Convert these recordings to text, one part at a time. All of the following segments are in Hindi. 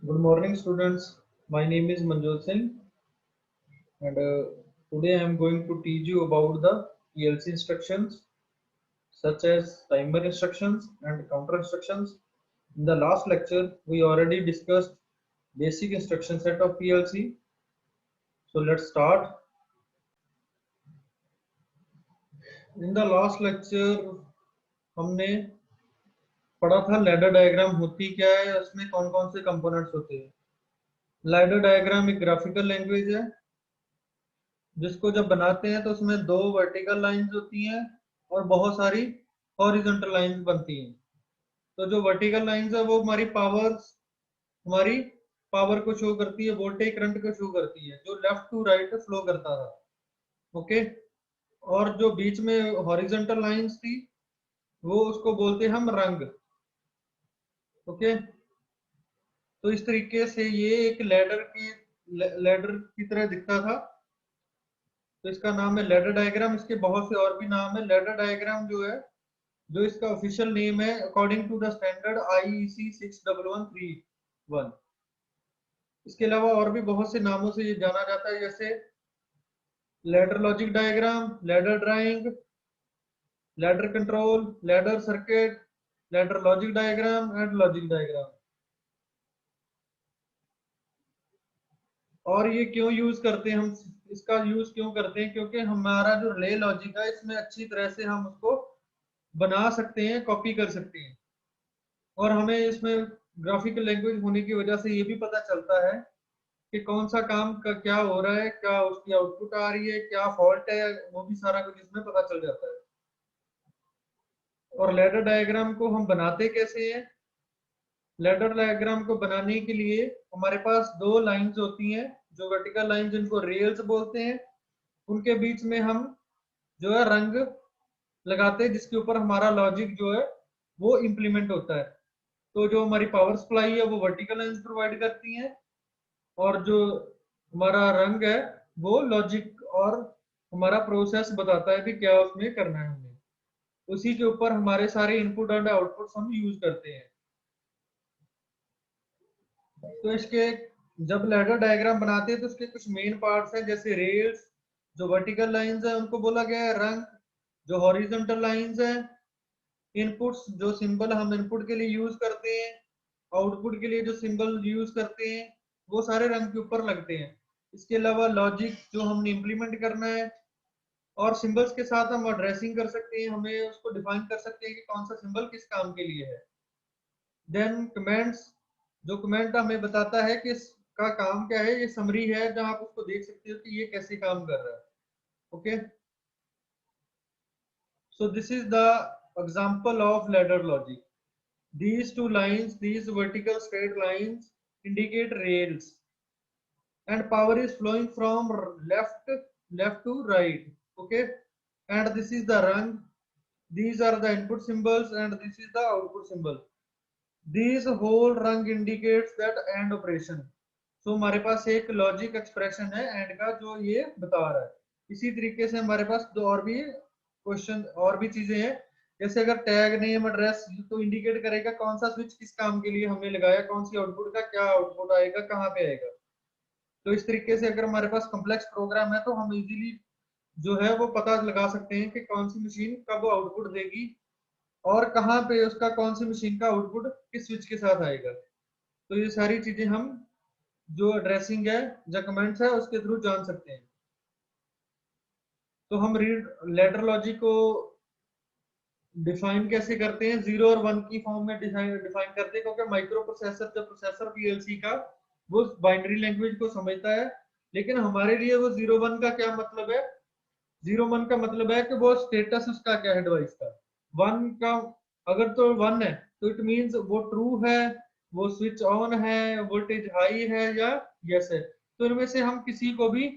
Good morning, students. My name is Manjot Singh, and today I am going to teach you about the PLC instructions, such as timer instructions and counter instructions. In the last lecture, we already discussed basic instruction set of PLC. So let's start. In the last lecture, हमने पढ़ा था लैडर डायग्राम होती क्या है, उसमें कौन कौन से कंपोनेंट्स होते हैं। लैडर डायग्राम एक ग्राफिकल लैंग्वेज है जिसको जब बनाते हैं तो उसमें दो वर्टिकल लाइंस होती हैं और बहुत सारी हॉरिजॉन्टल लाइंस बनती हैं। तो जो वर्टिकल लाइंस है वो हमारी पावर को शो करती है, वोल्टेज करंट को शो करती है, जो लेफ्ट टू राइट फ्लो करता था। ओके। और जो बीच में हॉरिजॉन्टल लाइंस थी वो उसको बोलते हैं हम रंग। ओके। तो इस तरीके से ये एक लैडर की तरह दिखता था। तो इसका नाम है लैडर डायग्राम। इसके बहुत से और भी नाम है। लैडर डायग्राम जो है, जो इसका ऑफिशियल नेम है according to the standard IEC 61131। इसके अलावा और भी बहुत से नामों से ये जाना जाता है, जैसे ladder logic diagram, ladder drawing, ladder control, ladder circuit, ladder logic diagram and logic diagram. और ये क्यों यूज करते हैं हम, इसका यूज क्यों करते हैं, क्योंकि हमारा जो रिले लॉजिक है इसमें अच्छी तरह से हम उसको बना सकते हैं, कॉपी कर सकते हैं। और हमें इसमें ग्राफिकल लैंग्वेज होने की वजह से ये भी पता चलता है कि कौन सा काम का क्या हो रहा है, क्या उसकी आउटपुट आ रही है, क्या फॉल्ट है, वो भी सारा कुछ इसमें पता चल जाता है। और लैडर डायग्राम को हम बनाते कैसे हैं? लैडर डायग्राम को बनाने के लिए हमारे पास दो लाइंस होती हैं, जो वर्टिकल लाइन जिनको रेल्स बोलते हैं। उनके बीच में हम जो है रंग लगाते हैं, जिसके ऊपर हमारा लॉजिक जो है वो इम्प्लीमेंट होता है। तो जो हमारी पावर सप्लाई है वो वर्टिकल लाइंस प्रोवाइड करती हैं, और जो हमारा रंग है वो लॉजिक और हमारा प्रोसेस बताता है कि क्या उसमें करना है हमें। उसी के ऊपर हमारे सारे इनपुट एंड आउटपुट हम यूज करते हैं। तो इसके जब लैडर डायग्राम बनाते हैं तो इसके कुछ मेन पार्ट्स हैं, जैसे रेल्स। जो वर्टिकल लाइंस है उनको बोला गया है रंग। जो हॉरिजॉन्टल लाइंस है, इनपुट्स, जो सिंबल हम इनपुट के लिए यूज करते हैं, आउटपुट के लिए जो सिंबल यूज करते हैं, वो सारे रंग के ऊपर लगते हैं। इसके अलावा लॉजिक जो हमने इम्प्लीमेंट करना है, और सिंबल्स के साथ हम एड्रेसिंग कर सकते हैं, हमें उसको डिफाइन कर सकते हैं कि कौन सा सिंबल किस काम के लिए है। देन कमेंट्स, जो कमेंट हमें बताता है कि इसका काम क्या है, ये समरी है जहां आप उसको देख सकते हो कि ये कैसे काम कर रहा है। Okay. So this is the example of ladder logic. These two lines, these vertical straight lines indicate rails, and power is flowing from left to right. Okay. And this is the rung. These are the input symbols and this is the output symbol. These whole rung indicates that AND operation. So हमारे पास एक लॉजिक एक्सप्रेशन है AND का जो ये बता रहा है। इसी तरीके से हमारे पास दो और भी क्वेश्चन और भी चीजें हैं, जैसे अगर टैग नेम एड्रेस तो इंडिकेट करेगा कौन सा स्विच किस काम के लिए हमने लगाया, कौन सी आउटपुट का क्या आउटपुट आएगा, कहाँ पे आएगा। तो इस तरीके से अगर हमारे पास कॉम्प्लेक्स प्रोग्राम है तो हम इजीली जो है वो पता लगा सकते हैं कि कौन सी मशीन कब आउटपुट देगी और कहाँ पे उसका कौन सी मशीन का आउटपुट किस स्विच के साथ आएगा। तो ये सारी चीजें हम जो एड्रेसिंग है या कमेंट्स है उसके थ्रू जान सकते हैं। तो हम रीड लेटर लॉजिक को डिफाइन कैसे करते हैं? 0 और 1 की फॉर्म में डिफाइन करते हैं, क्योंकि माइक्रो प्रोसेसर जो प्रोसेसर पीएलसी का वो बाइनरी लैंग्वेज को समझता है। लेकिन हमारे लिए वो 0 1 का क्या मतलब है? 0 1 का मतलब है कि वो स्टेटस उसका क्या है डिवाइस का। 1 का अगर तो 1 है तो इट मींस वो ट्रू है, वो स्विच ऑन है, वोल्टेज हाई है या यस है। तो इनमें से हम किसी को भी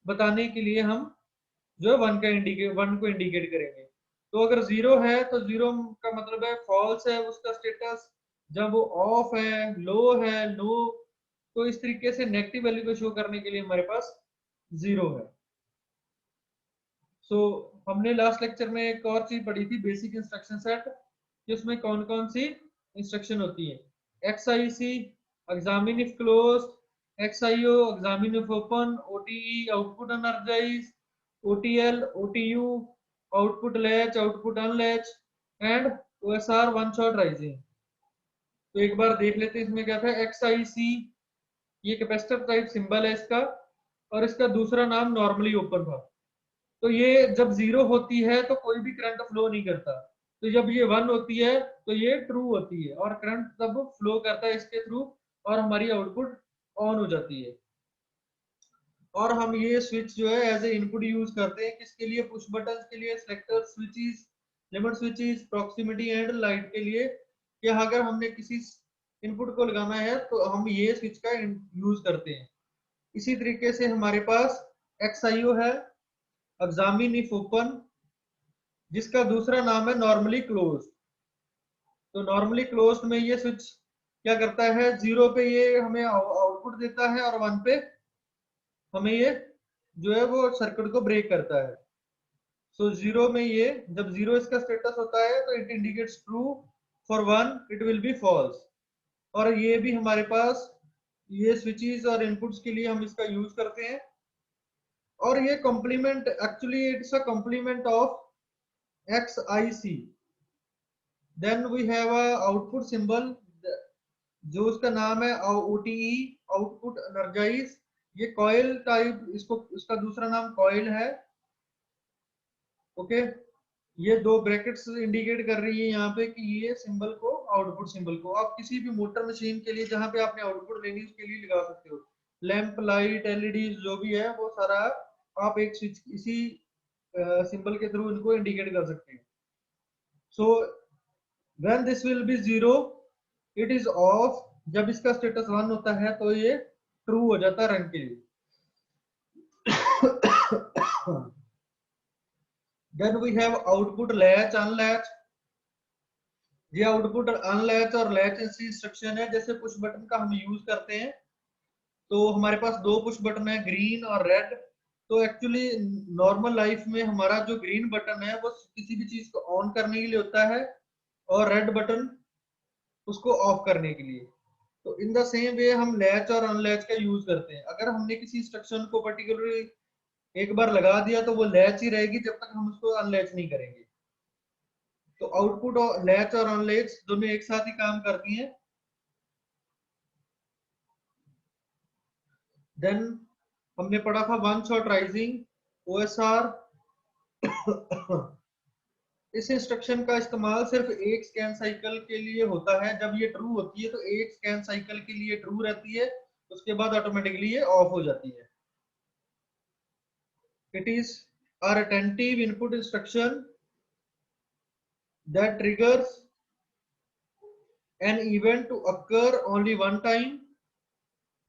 बताने के लिए हम जो 1 को इंडिकेट करेंगे। तो अगर 0 है तो 0 का मतलब है फॉल्स है उसका स्टेटस, जब वो ऑफ है, लो है, लो। तो इस तरीके से नेगेटिव वैल्यू को शो करने के लिए हमारे पास 0 है। सो हमने लास्ट लेक्चर में एक और चीज पढ़ी थी, बेसिक इंस्ट्रक्शन सेट, जिसमें कौन कौन सी इंस्ट्रक्शन होती है। XIC examine if closed, XIO, examine if open, OTE, output energize, OTL, OTU, output latch, output unlatch, and OSR one shot rising. तो एक बार देख लेते हैं इसमें क्या था। XIC ये कैपेसिटर टाइप सिंबल है इसका, और इसका दूसरा नाम नॉर्मली ओपन था। तो ये जब 0 होती है तो कोई भी करंट फ्लो नहीं करता, तो जब ये 1 होती है तो ये ट्रू होती है और करंट तब फ्लो करता है इसके थ्रू और हमारी आउटपुट ऑन हो जाती है। और हम ये स्विच जो है एज ए इनपुट यूज करते हैं किसके लिए, पुश बटन के लिए, selector switches, limit switches, proximity and light के लिए, कि अगर हमने किसी इनपुट को लगाना है तो हम ये स्विच का यूज करते हैं। इसी तरीके से हमारे पास XIO है, एग्जामिन इफ ओपन, जिसका दूसरा नाम है नॉर्मली क्लोज। तो नॉर्मली क्लोज में ये स्विच क्या करता है, 0 पे ये हमें आउटपुट देता है और 1 पे हमें ये जो है वो सर्किट को ब्रेक करता है। सो 0 में ये जब 0 इसका स्टेटस होता है तो it indicates true, for 1 it will be false. और ये भी हमारे पास ये स्विचेस और इनपुट्स के लिए हम इसका यूज करते हैं। और ये complement, actually it's a complement of XIC। Then we have a output symbol जो उसका नाम है OTE, आउटपुट एनर्जाइज। ये कॉइल टाइप, इसको इसका दूसरा नाम कॉइल है। ओके, ये दो ब्रैकेट्स इंडिकेट कर रही है यहाँ पे कि ये सिंबल को, आउटपुट सिंबल को आप किसी भी मोटर मशीन के लिए जहां पे आपने आउटपुट लेनी उसके लिए लगा सकते हो। लैंप, लाइट, LED जो भी है वो सारा आप एक स्विच इसी सिंबल के थ्रू इनको इंडिकेट कर सकते हैं। So when this will be 0 it is of, जब इसका स्टेटस 1 होता है तो ये ट्रू हो जाता है रन के लिए। Then we have output latch, unlatch. ये आउटपुट अनलैच और लैच ऐसी इंस्ट्रक्शन है जैसे पुश बटन का हम यूज करते हैं। तो हमारे पास दो पुश बटन है, ग्रीन और रेड। तो एक्चुअली नॉर्मल लाइफ में हमारा जो ग्रीन बटन है वो किसी भी चीज को ऑन करने के लिए होता है और रेड बटन उसको ऑफ करने के लिए। तो इन द सेम वे हम लैच और अनलैच का यूज करते हैं। अगर हमने किसी इंस्ट्रक्शन को पर्टिकुलरली एक बार लगा दिया तो वो लैच ही रहेगी जब तक हम उसको अनलैच नहीं करेंगे। तो आउटपुट और लैच और अनलैच दोनों एक साथ ही काम करती हैं। देन हमने पढ़ा था वन शॉट राइजिंग, OSR। इस इंस्ट्रक्शन का इस्तेमाल सिर्फ एक स्कैन साइकिल के लिए होता है। जब ये ट्रू होती है तो एक स्कैन साइकिल के लिए ट्रू रहती है, उसके बाद ऑटोमेटिकली ये ऑफ हो जाती है। It is a retentive input instruction that triggers an event to occur only one time।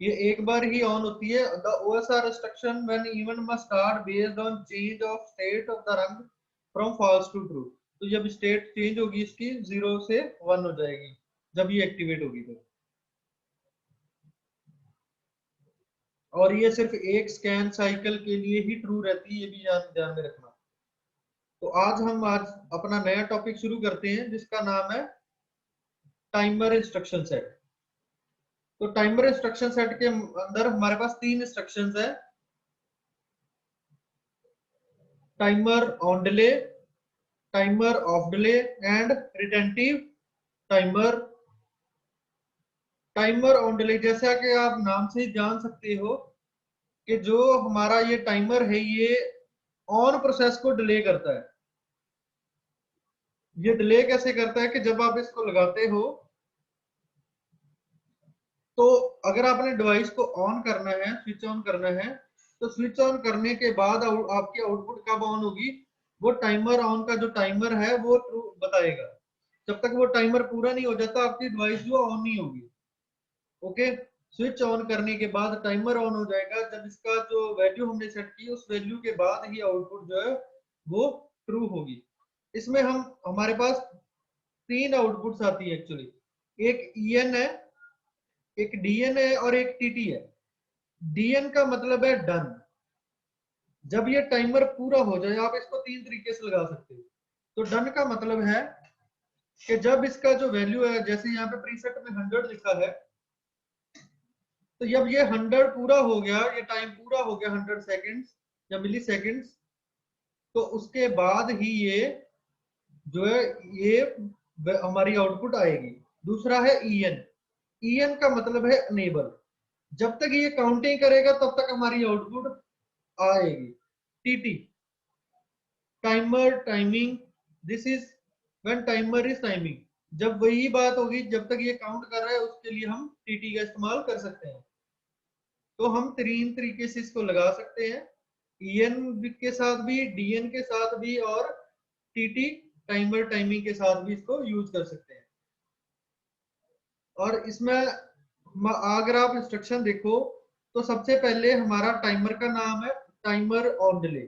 ये एक बार ही ऑन होती है। The OSR instruction when event must start based on change of state of the rung from false to true। तो जब स्टेट चेंज होगी इसकी 0 से 1 हो जाएगी जब ये एक्टिवेट होगी तो। और ये सिर्फ एक स्कैन साइकिल के लिए ही ट्रू रहती है, ये भी ध्यान में रखना। तो आज अपना नया टॉपिक शुरू करते हैं जिसका नाम है टाइमर इंस्ट्रक्शन सेट। तो टाइमर इंस्ट्रक्शन सेट के अंदर हमारे पास 3 इंस्ट्रक्शंस है, timer on delay, timer of delay and retentive timer. Timer on delay जैसा कि आप नाम से ही जान सकते हो कि जो हमारा ये टाइमर है ये ऑन प्रोसेस को डिले करता है। ये डिले कैसे करता है कि जब आप इसको लगाते हो तो अगर आपने डिवाइस को ऑन करना है, स्विच ऑन करना है, तो स्विच ऑन करने के बाद आपकी आउटपुट कब ऑन होगी, वो टाइमर ऑन का जो टाइमर है वो ट्रू बताएगा। जब तक वो टाइमर पूरा नहीं हो जाता आपकी डिवाइस जो ऑन नहीं होगी। ओके, स्विच ऑन करने के बाद टाइमर ऑन हो जाएगा जब इसका जो वैल्यू हमने सेट की उस वैल्यू के बाद ही आउटपुट जो है वो ट्रू होगी। इसमें हम हमारे पास 3 आउटपुट्स आती है एक्चुअली। एक EN है, एक DN है और एक TT है। DN का मतलब है डन। जब ये टाइमर पूरा हो जाए, आप इसको 3 तरीके से लगा सकते हो। तो डन का मतलब है कि जब इसका जो वैल्यू है, जैसे यहाँ पे प्रीसेट में 100 लिखा है, तो जब ये 100 पूरा हो गया, ये टाइम पूरा हो गया 100 सेकेंड्स या मिली सेकेंड्स, तो उसके बाद ही ये जो है ये हमारी आउटपुट आएगी। दूसरा है ईएन। ईएन का मतलब है अनेबल। जब तक ये काउंटिंग करेगा तब तक हमारी आउटपुट आएगी। TT timer timing, this is when timer is timing. जब वही बात होगी, जब तक ये काउंट कर रहा है उसके लिए हम टीटी का इस्तेमाल कर सकते हैं। तो हम तीन तरीके से इसको लगा सकते हैं, ईएन के साथ भी, डीएन के साथ भी, और टीटी टाइमर टाइमिंग के साथ भी इसको यूज कर सकते हैं। और इसमें अगर आप इंस्ट्रक्शन देखो तो सबसे पहले हमारा टाइमर का नाम है टाइमर ऑन डिले,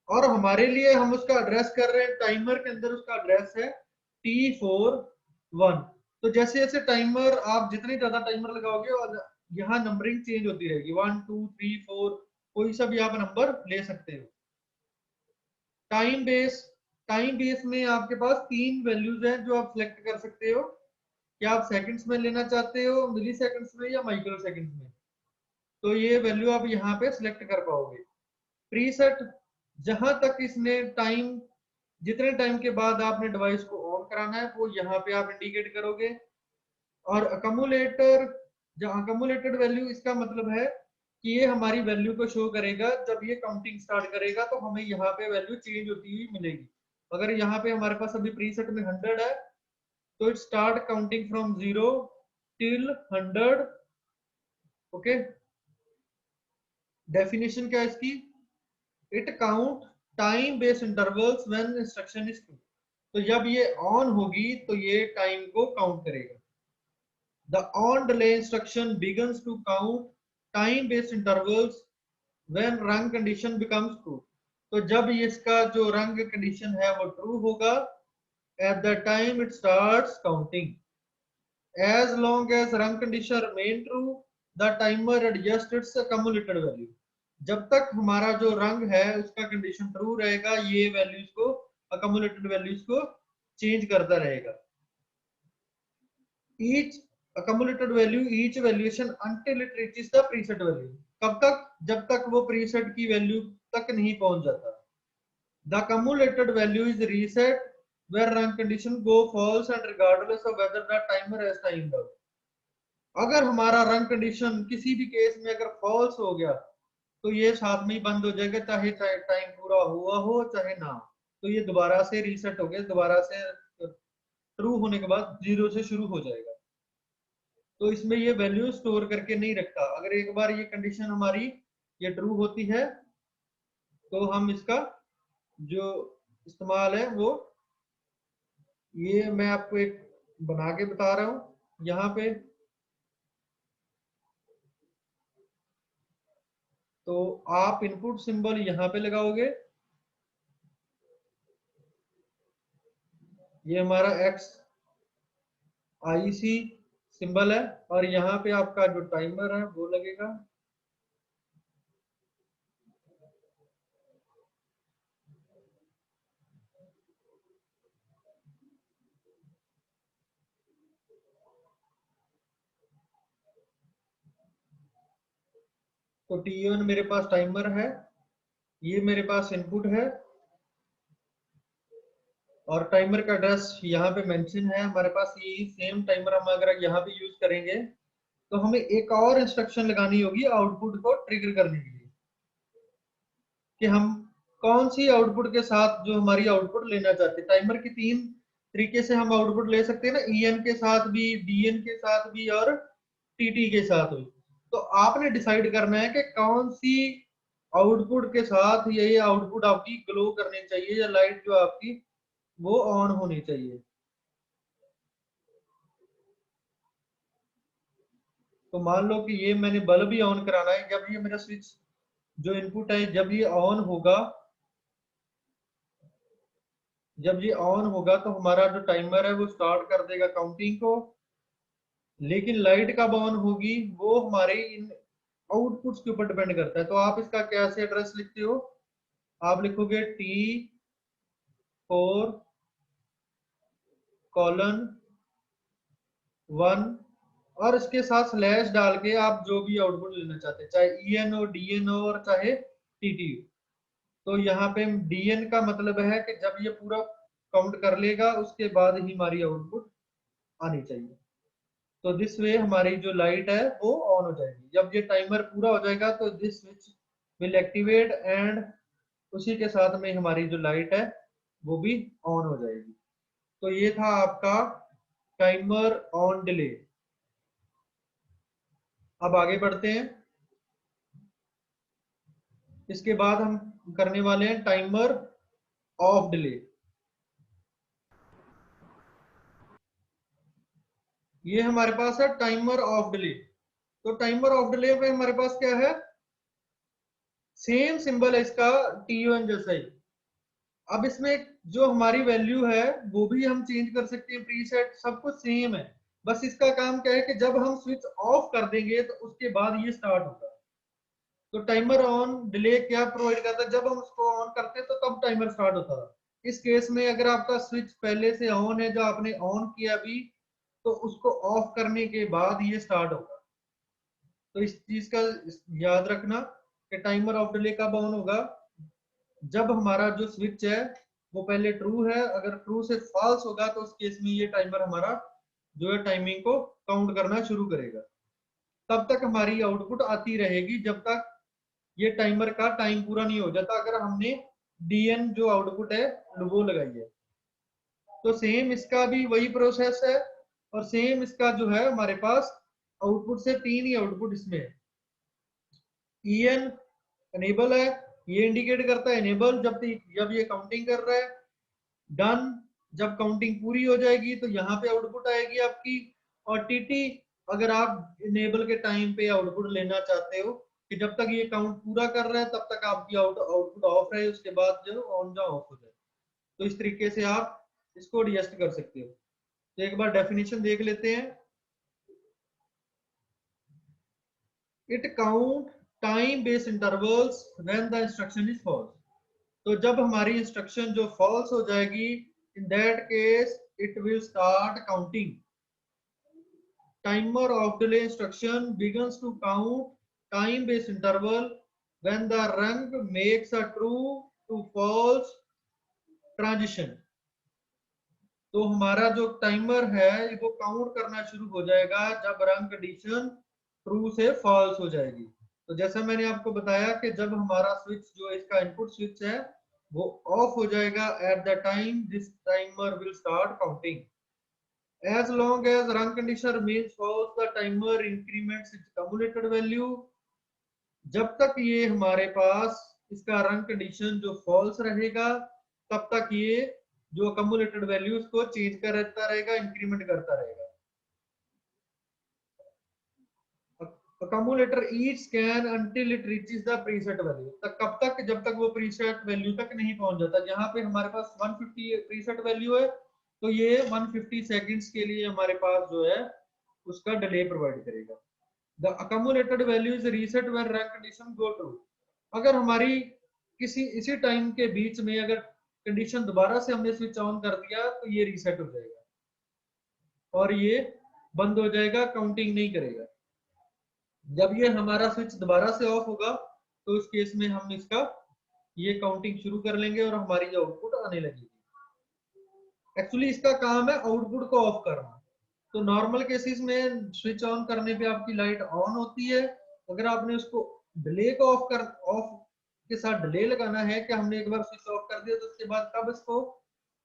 और हमारे लिए हम उसका एड्रेस कर रहे हैं, टाइमर के अंदर उसका एड्रेस है T41। तो जैसे जैसे टाइमर आप जितने ज्यादा टाइमर लगाओगे और यहाँ नंबरिंग चेंज होती रहेगी, 1 2 3 4, कोई सा भी आप नंबर ले सकते हो। टाइम बेस, टाइम बेस में आपके पास तीन वैल्यूज हैं जो आप सिलेक्ट कर सकते हो, क्या आप सेकंड्स में लेना चाहते हो, मिली सेकंड्स में, या माइक्रो सेकंड्स में। तो ये वैल्यू आप यहाँ पे सिलेक्ट कर पाओगे। प्रीसेट, जहां तक इसने टाइम, जितने टाइम के बाद आपने डिवाइस को ऑन कराना है वो यहाँ पे आप इंडिकेट करोगे। और अकमुलेटर, जहां अकमुलेटेड वैल्यू, इसका मतलब है कि ये हमारी वैल्यू को शो करेगा जब ये काउंटिंग स्टार्ट करेगा, तो हमें यहाँ पे वैल्यू चेंज होती हुई मिलेगी। अगर यहाँ पे हमारे पास अभी प्रीसेट में 100 है, तो it start counting from 0 till 100। Okay, definition क्या है इसकी, it count time based intervals when instruction is true. तो जब ये ऑन होगी तो ये टाइम को काउंट करेगा। The on delay instruction begins to count time based intervals when rung condition becomes true. तो जब इसका जो रंग कंडीशन है वो ट्रू होगा, at the time it starts counting. As long as run condition remain true, the timer adjusts its accumulated value. जब तक हमारा जो रंग है उसका कंडीशन ट्रू रहेगा, ये वैल्यूज को, accumulated वैल्यूज को चेंज करता रहेगा। Each accumulated value, each valuation until it reaches the preset value. कब तक? जब तक वो preset की वैल्यू तक नहीं पहुंच जाता। The accumulated value is reset where run condition go false and regardless of whether the timer has timed out. अगर हमारा रंग कंडीशन किसी भी केस में अगर फॉल्स हो गया तो ये साथ में ही बंद हो जाएगा, चाहे टाइम पूरा हुआ हो चाहे ना। तो ये दोबारा से रीसेट हो गया, दोबारा से ट्रू होने के बाद 0 से शुरू हो जाएगा। तो इसमें ये वैल्यू स्टोर करके नहीं रखता। अगर एक बार ये कंडीशन हमारी ये ट्रू होती है तो हम इसका जो इस्तेमाल है वो, ये मैं आपको एक बना के बता रहा हूं यहाँ पे। तो आप इनपुट सिंबल यहाँ पे लगाओगे, ये हमारा एक्स IC सिंबल है, और यहाँ पे आपका जो टाइमर है वो लगेगा। तो T1 मेरे पास टाइमर है, ये मेरे पास इनपुट है, और टाइमर का एड्रेस यहाँ पे मेंशन है हमारे पास। ये सेम टाइमर हम अगर यहाँ पे यूज करेंगे तो हमें एक और इंस्ट्रक्शन लगानी होगी आउटपुट को ट्रिगर करने के लिए, कि हम कौन सी आउटपुट के साथ जो हमारी आउटपुट लेना चाहते हैं। टाइमर की तीन तरीके से हम आउटपुट ले सकते हैं ना, EN के साथ भी, DN के साथ भी, और TT के साथ भी। तो आपने डिसाइड करना है कि कौन सी आउटपुट के साथ ये आउटपुट आपकी ग्लो करनी चाहिए, या लाइट जो आपकी वो ऑन होनी चाहिए। तो मान लो कि ये मैंने बल्ब ही ऑन कराना है, जब ये मेरा स्विच जो इनपुट है जब ये ऑन होगा, जब ये ऑन होगा तो हमारा जो टाइमर है वो स्टार्ट कर देगा काउंटिंग को। लेकिन लाइट कब ऑन होगी वो हमारे इन आउटपुट्स के ऊपर डिपेंड करता है। तो आप इसका कैसे एड्रेस लिखते हो, आप लिखोगे T4:1 और इसके साथ स्लैश डाल के आप जो भी आउटपुट लेना चाहते हैं, चाहे ईएन हो, डीएन हो, और चाहे टीटी हो। तो यहाँ पे डीएन का मतलब है कि जब ये पूरा काउंट कर लेगा उसके बाद ही हमारी आउटपुट आनी चाहिए। तो दिस वे हमारी जो लाइट है वो ऑन हो जाएगी। जब ये टाइमर पूरा हो जाएगा तो this switch will activate and उसी के साथ में हमारी जो लाइट है वो भी ऑन हो जाएगी। तो ये था आपका टाइमर ऑन डिले। अब आगे बढ़ते हैं। इसके बाद हम करने वाले हैं टाइमर ऑफ डिले। ये हमारे पास है टाइमर ऑफ डिले। तो टाइमर ऑफ डिले में हमारे पास क्या है, सेम सिंबल है इसका TON जैसा ही। अब इसमें जो हमारी वैल्यू है वो भी हम चेंज कर सकते हैं, प्रीसेट सब कुछ सेम है। बस इसका काम क्या है कि जब हम स्विच ऑफ कर देंगे तो उसके बाद ये स्टार्ट होगा। तो टाइमर ऑन डिले क्या प्रोवाइड करता है, जब हम उसको ऑन करते हैं तो तब टाइमर स्टार्ट होता था। इस केस में अगर आपका स्विच पहले से ऑन है, जो आपने ऑन किया अभी, तो उसको ऑफ करने के बाद ये स्टार्ट होगा। तो इस चीज का याद रखना कि टाइमर ऑफ डिले कब ऑन होगा, जब हमारा जो स्विच है वो पहले ट्रू है, अगर ट्रू से फॉल्स होगा तो उस केस में ये टाइमर हमारा जो है टाइमिंग को काउंट करना शुरू करेगा। तब तक हमारी आउटपुट आती रहेगी जब तक ये टाइमर का टाइम पूरा नहीं हो जाता, अगर हमने डीएन जो आउटपुट है वो लगाई है। तो सेम इसका भी वही प्रोसेस है, और सेम इसका जो है हमारे पास आउटपुट से तीन ही आउटपुट इसमें है। EN एनेबल है, ये इंडिकेट करता है एनेबल जब ये काउंटिंग कर रहा है। डन, जब काउंटिंग पूरी हो जाएगी तो यहाँ पे आउटपुट आएगी आपकी। और TT, अगर आप इनेबल के टाइम पे आउटपुट लेना चाहते हो कि जब तक ये काउंट पूरा कर रहा है तब तक आपकी आउटपुट ऑफ रहे, उसके बाद जो ऑन जा ऑफ हो जाए। तो इस तरीके से आप इसको एडजस्ट कर सकते हो। तो एक बार डेफिनेशन देख लेते हैं। It count time based intervals when the instruction is false. तो जब हमारी इंस्ट्रक्शन जो फॉल्स हो जाएगी, in that case it will start counting. Timer of delay instruction begins to count time based interval when the rung makes a true to false transition। तो हमारा जो टाइमर है वो काउंट करना शुरू हो जाएगा जब रंग कंडीशन ट्रू से फॉल्स हो जाएगी। तो जैसा मैंने आपको बताया कि जब हमारा स्विच जो इसका इनपुट स्विच है वो ऑफ हो जाएगा, at the time this timer will start counting. As long as run condition remains false, the timer increments its accumulated value। जब तक ये हमारे पास इसका रन कंडीशन जो फॉल्स रहेगा तब तक ये जो accumulated वैल्यू उसको चेंज करता रहेगा, इंक्रीमेंट करता रहेगा। accumulator each scan until it reaches the preset value। तक कब तक, जब तक वो preset वैल्यू तक नहीं पहुंच जाता। जहां पे हमारे पास 150 preset वैल्यू है तो ये 150 सेकंड्स के लिए हमारे पास जो है उसका डिले प्रोवाइड करेगा। The accumulated value is reset when run condition go true। अगर हमारी किसी इसी टाइम के बीच में अगर कंडीशन दोबारा से हमने स्विच ऑन कर दिया तो ये रीसेट हो जाएगा और ये बंद हो जाएगा, काउंटिंग नहीं करेगा। जब ये हमारा स्विच दोबारा से ऑफ होगा तो इस केस में हम इसका ये काउंटिंग शुरू कर लेंगे और हमारी आउटपुट आने लगेगी। एक्चुअली इसका काम है आउटपुट को ऑफ करना। तो नॉर्मल केसेस में स्विच ऑन करने पे आपकी लाइट ऑन होती है। अगर आपने उसको डिले को ऑफ के साथ डिले लगाना है कि हमने एक बार स्विच ऑफ कर दिया तो उसके बाद कब इसको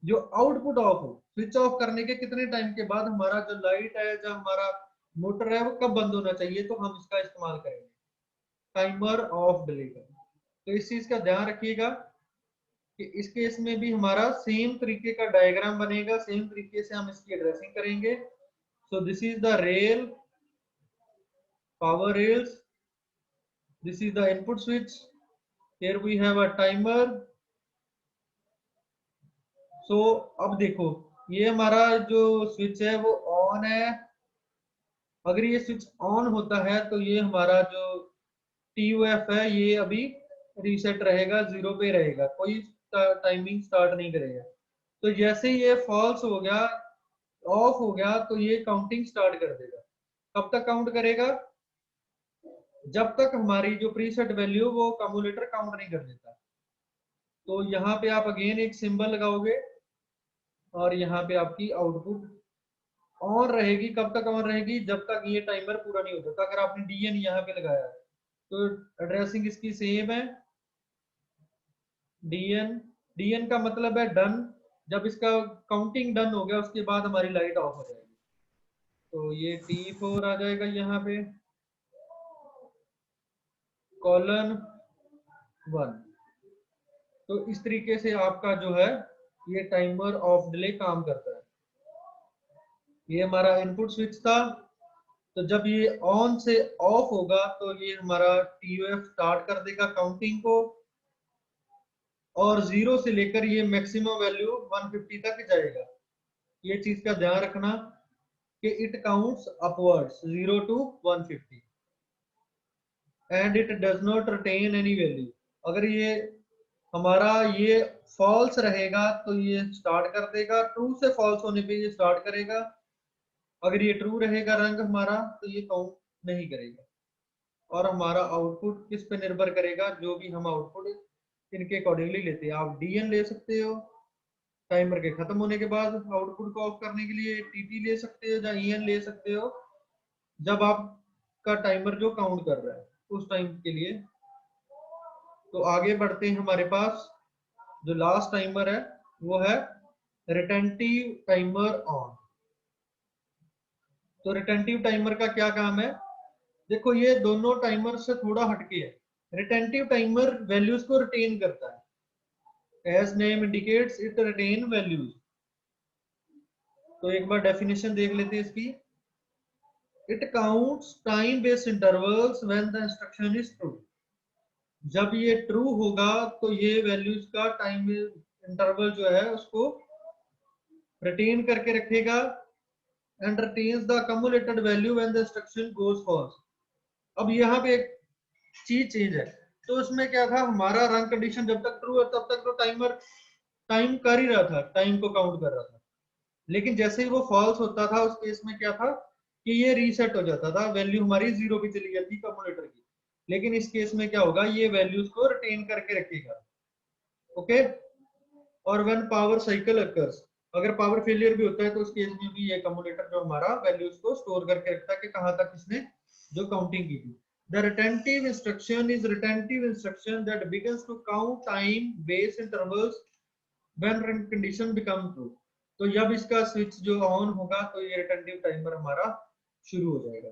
जो आउटपुट ऑफ हो, स्विच ऑफ करने के कितने टाइम के बाद हमारा जो लाइट है, जो हमारा मोटर है, वो कब बंद होना चाहिए, तो हम इसका इस्तेमाल करेंगे टाइमर ऑफ डिले का। तो इस चीज का ध्यान रखिएगा कि इस केस में भी हमारा सेम तरीके का डायग्राम बनेगा, सेम तरीके से हम इसकी एड्रेसिंग करेंगे। So this is the rail, power rails. This is the input switch. Here we have a timer. So अब देखो ये हमारा जो स्विच है वो ऑन है। अगर ये स्विच ऑन होता है तो ये हमारा जो TUF है ये अभी रीसेट रहेगा, जीरो पे रहेगा, कोई टाइमिंग स्टार्ट नहीं करेगा। तो जैसे ये फॉल्स हो गया, ऑफ हो गया, तो ये काउंटिंग स्टार्ट कर देगा। कब तक काउंट करेगा? जब तक हमारी जो प्रीसेट वैल्यू वो कम्युलेटर काउंट नहीं कर देता। तो यहाँ पे आप अगेन एक सिंबल लगाओगे और यहाँ पे आपकी आउटपुट ऑन रहेगी। कब तक ऑन रहेगी? जब तक ये टाइमर पूरा नहीं होता। तो अगर आपने डीएन यहाँ पे लगाया है तो एड्रेसिंग इसकी सेम है, डीएन। डीएन का मतलब है डन। जब इसका काउंटिंग डन हो गया उसके बाद हमारी लाइट ऑफ हो जाएगी। तो ये T4 आ जाएगा यहाँ पे, कॉलन 1। तो इस तरीके से आपका जो है ये टाइमर ऑफ डिले काम करता है। ये हमारा इनपुट स्विच था। तो जब ये ऑन से ऑफ होगा तो ये हमारा TOF स्टार्ट कर देगा काउंटिंग को, और 0 से लेकर ये मैक्सिमम वैल्यू 150 तक जाएगा। ये चीज का ध्यान रखना कि it counts upwards 0 to 150 and it does not retain any value. अगर ये हमारा ये फॉल्स रहेगा तो ये स्टार्ट कर देगा, ट्रू से फॉल्स होने पे ये स्टार्ट करेगा। अगर ये ट्रू रहेगा रंग हमारा तो ये काउंट नहीं करेगा। और हमारा आउटपुट किस पे निर्भर करेगा? जो भी हम आउटपुट इनके अकॉर्डिंगली लेते हैं। आप डीएन ले सकते हो टाइमर के खत्म होने के बाद आउटपुट को ऑफ करने के लिए, टीटी ले सकते हो या ईएन ले सकते हो जब आपका टाइमर जो काउंट कर रहा है उस टाइम के लिए। तो आगे बढ़ते हैं, हमारे पास जो लास्ट टाइमर है वो है रिटेंटिव टाइमर ऑन। तो रिटेंटिव टाइमर का क्या काम है? देखो ये दोनों टाइमर से थोड़ा हटके है। रिटेंटिव टाइमर वैल्यूज को रिटेन करता है, as name indicates it retain values। तो एक बार डेफिनेशन देख लेते हैं इसकी। it counts time based intervals when the instruction is true। जब ये ट्रू होगा तो ये वैल्यूज का टाइम इंटरवल जो है उसको रिटेन करके रखेगा and retains the accumulated value when the instruction goes false। अब यहाँ पे एक चीज चेंज है। तो उसमें क्या था, हमारा रन कंडीशन जब तक ट्रू है तब तक तो टाइमर टाइम कर ही रहा था, टाइम को काउंट कर रहा था। लेकिन जैसे ही वो फॉल्स होता था उस केस में क्या था कि ये रीसेट हो जाता था, वैल्यू हमारी 0 पे चली जाती कम्युलेटर की। लेकिन इस केस में क्या होगा, ये वैल्यूज को रिटेन करके रखेगा। ओके। और व्हेन पावर साइकिल अकर्स, अगर पावर फेलियर भी होता है तो उस केस में भी ये कम्युलेटर जो हमारा वैल्यूज को स्टोर करके रखता है कि कहां तक इसने जो काउंटिंग की थी। The retentive instruction is retentive instruction that begins to count time based intervals when run condition become true। तो जब इसका स्विच जो ऑन होगा तो ये रिटेंटिव टाइमर हमारा शुरू हो जाएगा।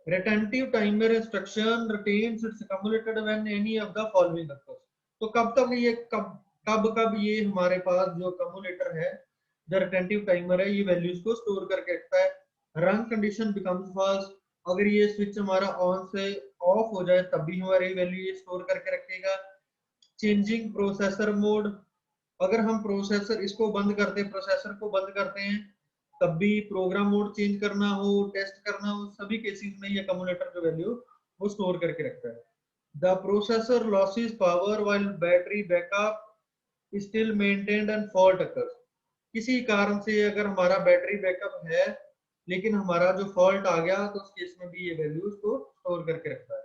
Retentive timer instruction retains its accumulated when any of the following occurs। तो कब तक ये कब ये हमारे पास जो कम्युलेटर है, जो रिटेंटिव टाइमर है, ये वैल्यूज को स्टोर करके रखता है। रन कंडीशन बिकम्स फॉल्स, अगर ये स्विच हमारा ऑन से ऑफ हो जाए तब भी हमारी वैल्यू ये स्टोर करके रखेगा। चेंजिंग प्रोसेसर मोड, अगर हम प्रोसेसर इसको बंद करते, प्रोसेसर को बंद करते हैं तब भी प्रोग्राम मोड चेंज करना हो, टेस्ट करना हो, सभी केसेस में ये कम्युलेटर जो वैल्यू वो स्टोर करके रखता है। The processor losses power while battery backup still maintained and fault occurs. किसी कारण से अगर हमारा बैटरी बैकअप है लेकिन हमारा जो फॉल्ट आ गया तो उस केस में भी ये वैल्यूज को स्टोर करके रखता है।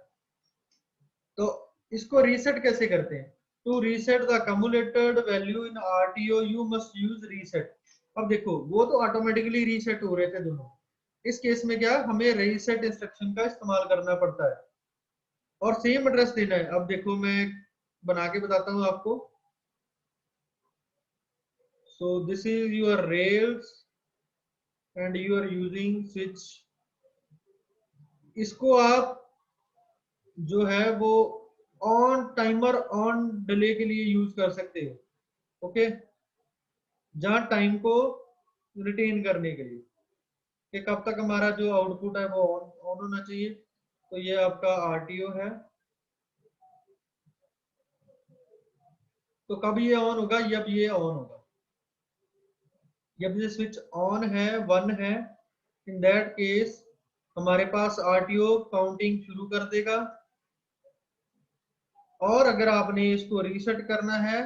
तो इसको रीसेट कैसे करते हैं? To reset the accumulated value in RTO you must use reset. अब देखो वो तो ऑटोमेटिकली रीसेट हो रहे थे दोनों, इस केस में क्या हमें रीसेट इंस्ट्रक्शन का इस्तेमाल करना पड़ता है और सेम एड्रेस देना है। अब देखो मैं बना के बताता हूँ आपको। So this is your rails and you are using switch. इसको आप जो है वो ऑन टाइमर ऑन डिले के लिए यूज कर सकते हो। ओके, जहां टाइम को रिटेन करने के लिए कि कब तक हमारा जो आउटपुट है वो ऑन होना चाहिए। तो ये आपका आरटीओ है। तो कब ये ऑन होगा? जब ये ऑन होगा, जब ये स्विच ऑन है, 1 है, इन दैट केस हमारे पास आरटीओ काउंटिंग शुरू कर देगा। और अगर आपने इसको रीसेट करना है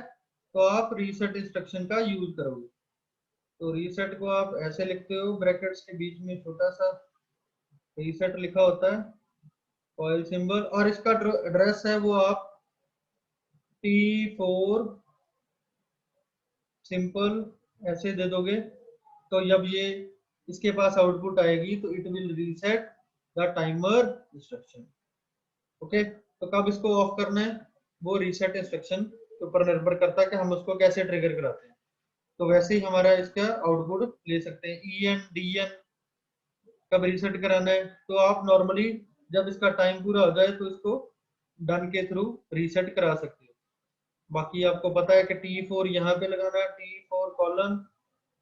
तो आप रीसेट इंस्ट्रक्शन का यूज करोगे। तो रीसेट को आप ऐसे लिखते हो, ब्रैकेट्स के बीच में छोटा सा रीसेट लिखा होता है, कॉइल सिंबल, और इसका एड्रेस है वो आप T4 सिंपल ऐसे दे दोगे। तो जब ये इसके पास आउटपुट आएगी तो it will reset the timer instruction. Okay, तो कब इसको ऑफ करना है वो रीसेट इंस्ट्रक्शन के ऊपर निर्भर करता है कि हम उसको कैसे ट्रिगर कराते हैं। तो वैसे ही हमारा इसका आउटपुट ले सकते हैं। ई एन डी एन कब रीसेट कराना है, तो आप नॉर्मली जब इसका टाइम पूरा हो जाए तो इसको डन के थ्रू रीसेट करा सकते हो। बाकी आपको पता है कि T4 यहाँ पे लगाना है, T4 कॉलन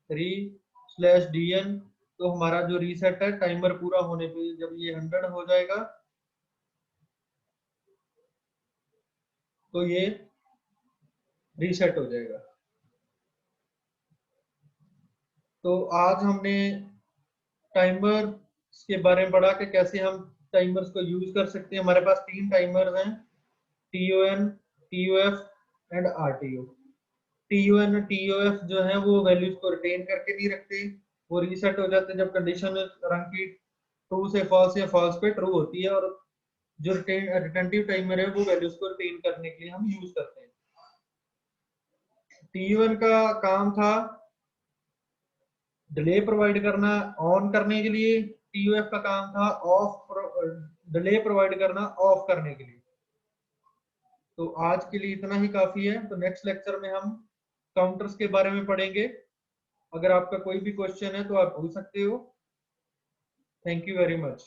3/DN। तो हमारा जो रीसेट है टाइमर पूरा होने पे जब ये 100 हो जाएगा तो ये रीसेट हो जाएगा। तो आज हमने टाइमर के बारे में पढ़ा कि कैसे हम टाइमर्स को यूज कर सकते हैं। हमारे पास 3 टाइमर्स हैं, TON, TOF and RTO। TON TOF जो है वो वैल्यूज को रिटेन करके नहीं रखते, वो रीसेट हो जाते हैं जब कंडीशन रंग की ट्रू से फॉल्स या फॉल्स पे ट्रू होती है। और जो रिटेंटिव टाइमर है वो वैल्यूज को रिटेन करने के लिए हम यूज करते हैं। T1 का काम था डिले प्रोवाइड करना ऑन करने के लिए, TOF का काम था ऑफ डिले प्रोवाइड करना ऑफ करने के लिए। तो आज के लिए इतना ही काफी है। तो नेक्स्ट लेक्चर में हम काउंटर्स के बारे में पढ़ेंगे। अगर आपका कोई भी क्वेश्चन है तो आप पूछ सकते हो। Thank you very much.